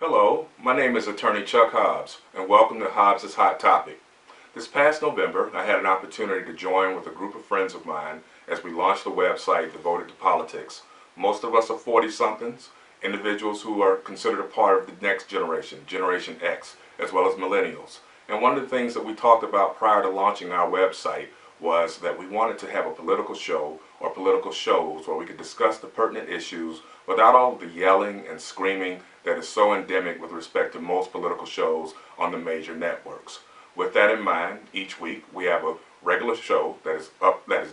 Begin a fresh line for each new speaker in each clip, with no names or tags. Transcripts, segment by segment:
Hello, my name is Attorney Chuck Hobbs, and welcome to Hobbs' Hot Topic. This past November, I had an opportunity to join with a group of friends of mine as we launched a website devoted to politics. Most of us are 40-somethings, individuals who are considered a part of the next generation, Generation X, as well as millennials. And one of the things that we talked about prior to launching our website was that we wanted to have a political show or political shows where we could discuss the pertinent issues without all of the yelling and screaming that is so endemic with respect to most political shows on the major networks. With that in mind, each week we have a regular show that is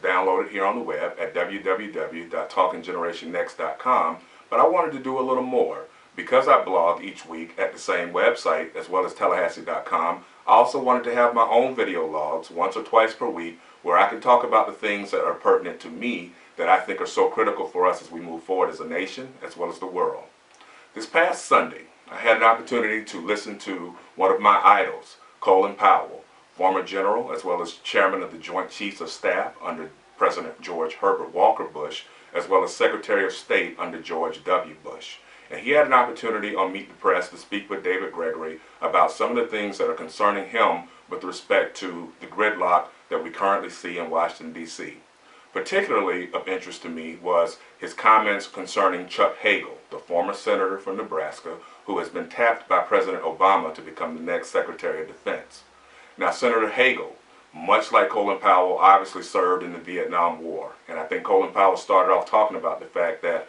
downloaded here on the web at www.talkinggenerationnext.com, but I wanted to do a little more. Because I blog each week at the same website as well as Tallahassee.com, I also wanted to have my own video logs once or twice per week where I can talk about the things that are pertinent to me that I think are so critical for us as we move forward as a nation as well as the world. This past Sunday, I had an opportunity to listen to one of my idols, Colin Powell, former general as well as chairman of the Joint Chiefs of Staff under President George Herbert Walker Bush, as well as Secretary of State under George W. Bush. And he had an opportunity on Meet the Press to speak with David Gregory about some of the things that are concerning him with respect to the gridlock that we currently see in Washington, D.C. Particularly of interest to me was his comments concerning Chuck Hagel, the former senator from Nebraska, who has been tapped by President Obama to become the next Secretary of Defense. Now, Senator Hagel, much like Colin Powell, obviously served in the Vietnam War. And I think Colin Powell started off talking about the fact that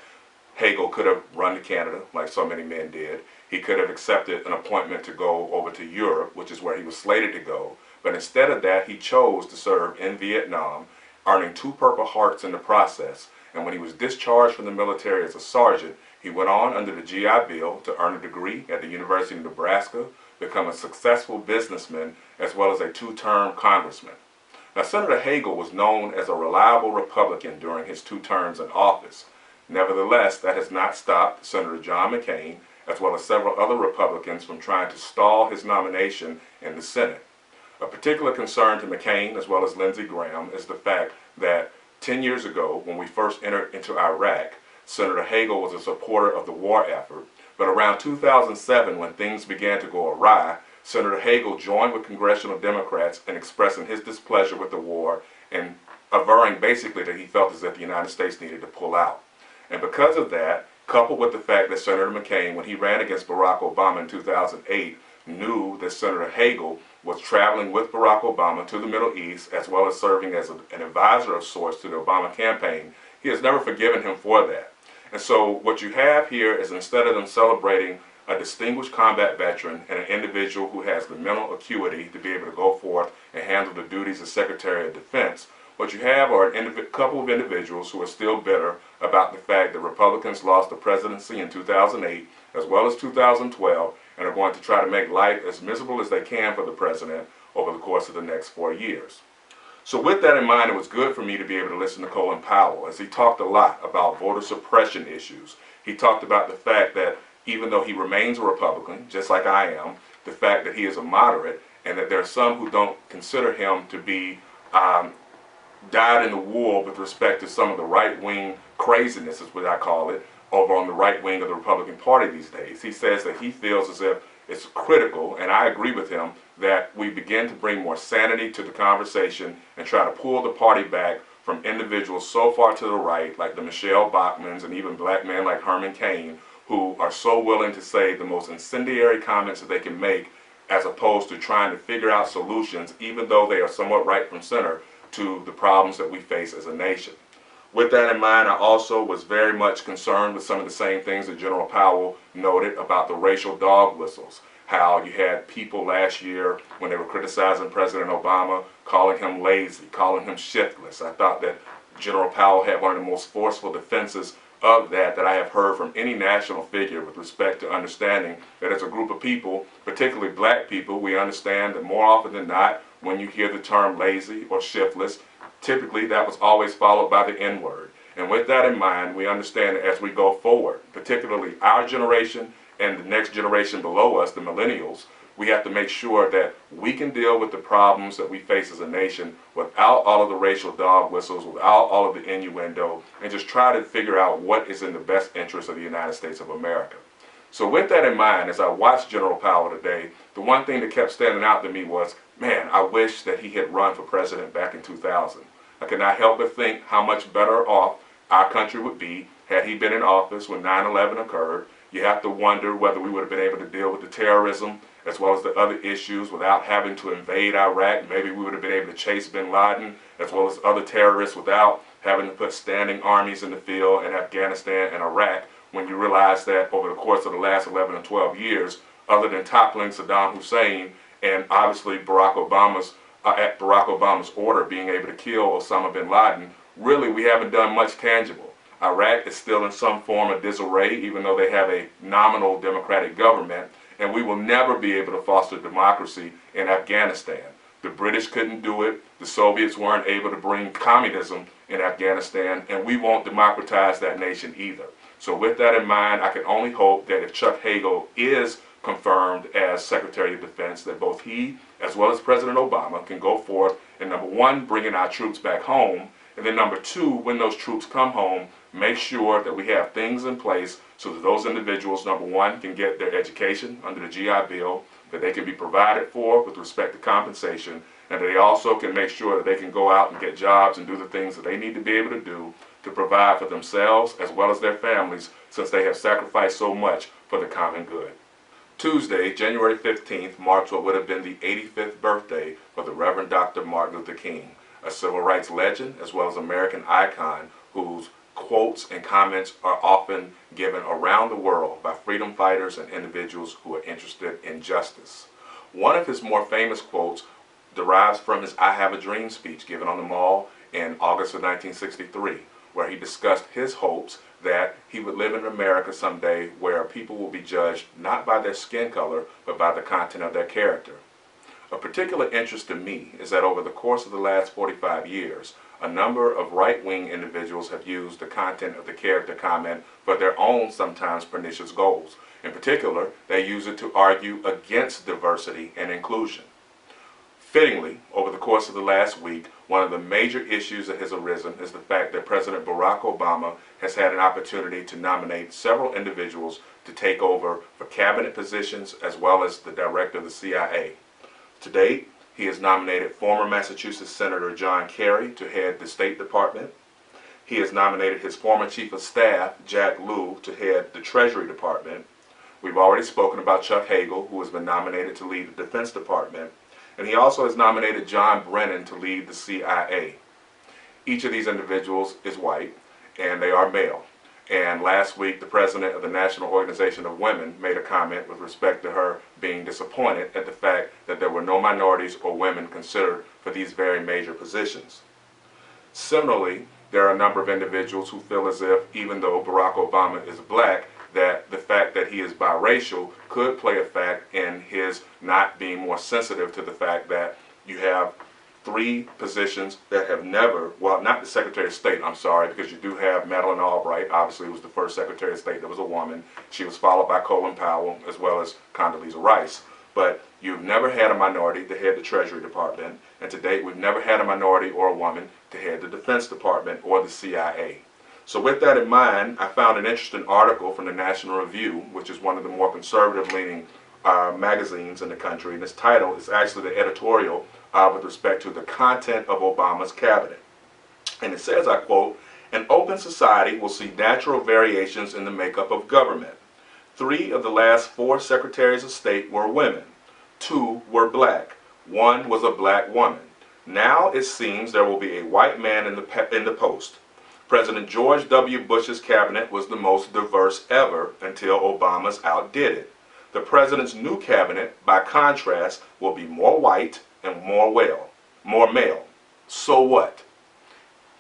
Hagel could have run to Canada, like so many men did. He could have accepted an appointment to go over to Europe, which is where he was slated to go. But instead of that, he chose to serve in Vietnam, earning 2 Purple Hearts in the process. And when he was discharged from the military as a sergeant, he went on under the GI Bill to earn a degree at the University of Nebraska, become a successful businessman, as well as a 2-term congressman. Now, Senator Hagel was known as a reliable Republican during his 2 terms in office. Nevertheless, that has not stopped Senator John McCain, as well as several other Republicans, from trying to stall his nomination in the Senate. A particular concern to McCain, as well as Lindsey Graham, is the fact that 10 years ago, when we first entered into Iraq, Senator Hagel was a supporter of the war effort. But around 2007, when things began to go awry, Senator Hagel joined with congressional Democrats in expressing his displeasure with the war and averring basically that he felt as if the United States needed to pull out. And because of that, coupled with the fact that Senator McCain, when he ran against Barack Obama in 2008, knew that Senator Hagel was traveling with Barack Obama to the Middle East, as well as serving as an advisor of sorts to the Obama campaign, he has never forgiven him for that. And so what you have here is, instead of them celebrating a distinguished combat veteran and an individual who has the mental acuity to be able to go forth and handle the duties as Secretary of Defense, what you have are a couple of individuals who are still bitter about the fact that Republicans lost the presidency in 2008 as well as 2012 and are going to try to make life as miserable as they can for the president over the course of the next 4 years. So with that in mind, it was good for me to be able to listen to Colin Powell, as he talked a lot about voter suppression issues. He talked about the fact that even though he remains a Republican, just like I am, the fact that he is a moderate, and that there are some who don't consider him to be dyed in the wool with respect to some of the right-wing craziness, is what I call it, over on the right wing of the Republican Party these days. He says that he feels as if it's critical, and I agree with him, that we begin to bring more sanity to the conversation and try to pull the party back from individuals so far to the right, like the Michelle Bachmans and even black men like Herman Cain, who are so willing to say the most incendiary comments that they can make, as opposed to trying to figure out solutions, even though they are somewhat right from center, to the problems that we face as a nation. With that in mind, I also was very much concerned with some of the same things that General Powell noted about the racial dog whistles. How you had people last year, when they were criticizing President Obama, calling him lazy, calling him shiftless. I thought that General Powell had one of the most forceful defenses of that I have heard from any national figure, with respect to understanding that as a group of people, particularly black people, we understand that more often than not, when you hear the term lazy or shiftless, typically that was always followed by the N-word. And with that in mind, we understand that as we go forward, particularly our generation and the next generation below us, the millennials, we have to make sure that we can deal with the problems that we face as a nation without all of the racial dog whistles, without all of the innuendo, and just try to figure out what is in the best interest of the United States of America. So with that in mind, as I watched General Powell today, the one thing that kept standing out to me was, man, I wish that he had run for president back in 2000. I could not help but think how much better off our country would be had he been in office when 9/11 occurred. You have to wonder whether we would have been able to deal with the terrorism as well as the other issues without having to invade Iraq. Maybe we would have been able to chase bin Laden as well as other terrorists without having to put standing armies in the field in Afghanistan and Iraq, when you realize that over the course of the last 11 or 12 years, other than toppling Saddam Hussein and obviously at Barack Obama's order being able to kill Osama bin Laden, really we haven't done much tangible. Iraq is still in some form of disarray, even though they have a nominal democratic government, and we will never be able to foster democracy in Afghanistan. The British couldn't do it, the Soviets weren't able to bring communism in Afghanistan, and we won't democratize that nation either. So with that in mind, I can only hope that if Chuck Hagel is confirmed as Secretary of Defense, that both he as well as President Obama can go forth and, number one, bringing our troops back home, and then number two, when those troops come home, make sure that we have things in place so that those individuals, number one, can get their education under the GI Bill, that they can be provided for with respect to compensation, and they also can make sure that they can go out and get jobs and do the things that they need to be able to do to provide for themselves as well as their families, since they have sacrificed so much for the common good. Tuesday, January 15th, marks what would have been the 85th birthday for the Reverend Dr. Martin Luther King, a civil rights legend as well as American icon whose quotes and comments are often given around the world by freedom fighters and individuals who are interested in justice. One of his more famous quotes derives from his I Have a Dream speech given on the Mall in August of 1963, where he discussed his hopes that he would live in America someday where people will be judged not by their skin color, but by the content of their character. Of particular interest to me is that over the course of the last 45 years, a number of right-wing individuals have used the content of the character comment for their own sometimes pernicious goals. In particular, they use it to argue against diversity and inclusion. Fittingly, over the course of the last week, one of the major issues that has arisen is the fact that President Barack Obama has had an opportunity to nominate several individuals to take over for cabinet positions as well as the director of the CIA. To date, he has nominated former Massachusetts Senator John Kerry to head the State Department. He has nominated his former Chief of Staff, Jack Lew, to head the Treasury Department. We've already spoken about Chuck Hagel, who has been nominated to lead the Defense Department. And he also has nominated John Brennan to lead the CIA. Each of these individuals is white, and they are male. And last week, the president of the National Organization of Women made a comment with respect to her being disappointed at the fact that there were no minorities or women considered for these very major positions. Similarly, there are a number of individuals who feel as if, even though Barack Obama is black, that the fact that he is biracial could play a fact in his not being more sensitive to the fact that you have three positions that have never, well, not the Secretary of State, I'm sorry, because you do have Madeleine Albright, obviously, who was the first Secretary of State that was a woman. She was followed by Colin Powell, as well as Condoleezza Rice. But you've never had a minority to head the Treasury Department, and to date, we've never had a minority or a woman to head the Defense Department or the CIA. So with that in mind, I found an interesting article from the National Review, which is one of the more conservative-leaning magazines in the country, and its title is actually the editorial with respect to the content of Obama's cabinet. And it says, I quote, "An open society will see natural variations in the makeup of government. 3 of the last 4 secretaries of state were women. 2 were black. 1 was a black woman. Now it seems there will be a white man in the post. President George W. Bush's cabinet was the most diverse ever until Obama's outdid it. The president's new cabinet, by contrast, will be more white and more male. So what?"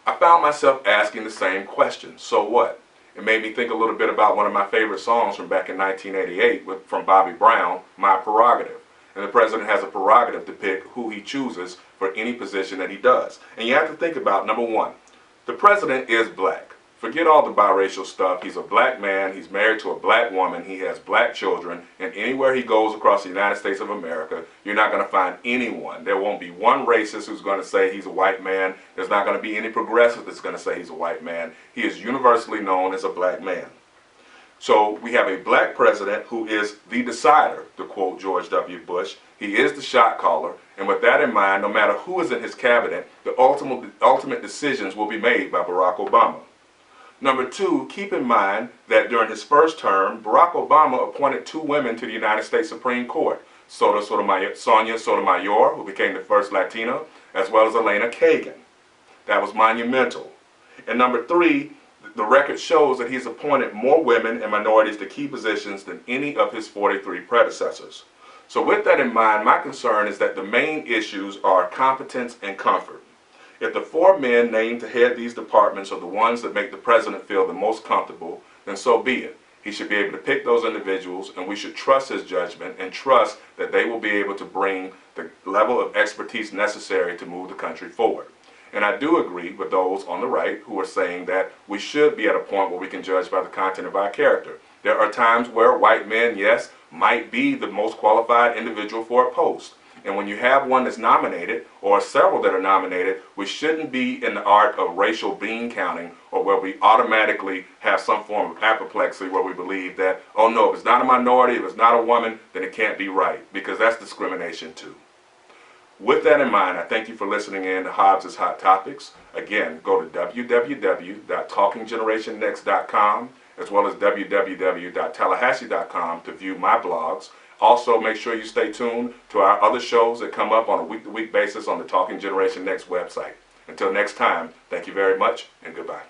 I found myself asking the same question, so what? It made me think a little bit about one of my favorite songs from back in 1988 from Bobby Brown, My Prerogative. And the president has a prerogative to pick who he chooses for any position that he does. And you have to think about, number one, the president is black. Forget all the biracial stuff. He's a black man. He's married to a black woman. He has black children. And anywhere he goes across the United States of America, you're not going to find anyone. There won't be one racist who's going to say he's a white man. There's not going to be any progressive that's going to say he's a white man. He is universally known as a black man. So we have a black president who is the decider, to quote George W. Bush. He is the shot caller, and with that in mind, no matter who is in his cabinet, the ultimate decisions will be made by Barack Obama. Number two, keep in mind that during his first term, Barack Obama appointed 2 women to the United States Supreme Court, Sonia Sotomayor, who became the first Latina, as well as Elena Kagan. That was monumental. And number 3, the record shows that he's appointed more women and minorities to key positions than any of his 43 predecessors. So with that in mind, my concern is that the main issues are competence and comfort. If the 4 men named to head these departments are the ones that make the president feel the most comfortable, then so be it. He should be able to pick those individuals, and we should trust his judgment and trust that they will be able to bring the level of expertise necessary to move the country forward. And I do agree with those on the right who are saying that we should be at a point where we can judge by the content of our character. There are times where white men, yes, might be the most qualified individual for a post. And when you have one that's nominated, or several that are nominated, we shouldn't be in the art of racial bean counting, or where we automatically have some form of apoplexy where we believe that, oh no, if it's not a minority, if it's not a woman, then it can't be right, because that's discrimination too. With that in mind, I thank you for listening in to Hobbs' Hot Topics. Again, go to www.talkinggenerationnext.com as well as www.tallahassee.com to view my blogs. Also, make sure you stay tuned to our other shows that come up on a week-to-week basis on the Talking Generation Next website. Until next time, thank you very much and goodbye.